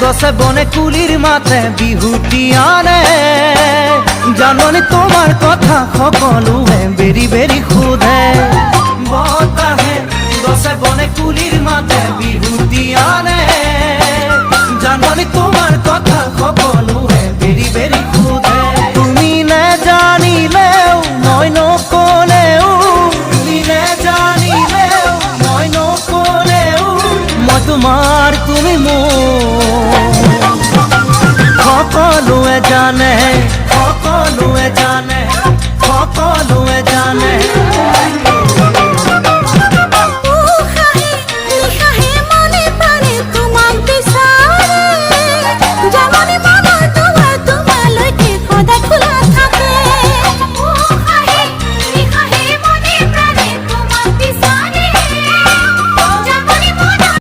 গছে বনে কুলিৰ মাতে বিহুটি আনে জাননি তোমাৰ কথা সকলোৱে বেৰি বেৰি সোধে বতাহে গছে বনে কুলিৰ মাতে বিহুটি আনে জাননি তোমাৰ কথা সকলোৱে বেৰি বেৰি সোধে তুমি নেজানিলেও মই নকলেও তুমি নেজানিলেও মই নকলেও মই তোমাৰ তুমি মোৰ সকলোৱে জানে সকলোৱে জানে সকলোৱে জানে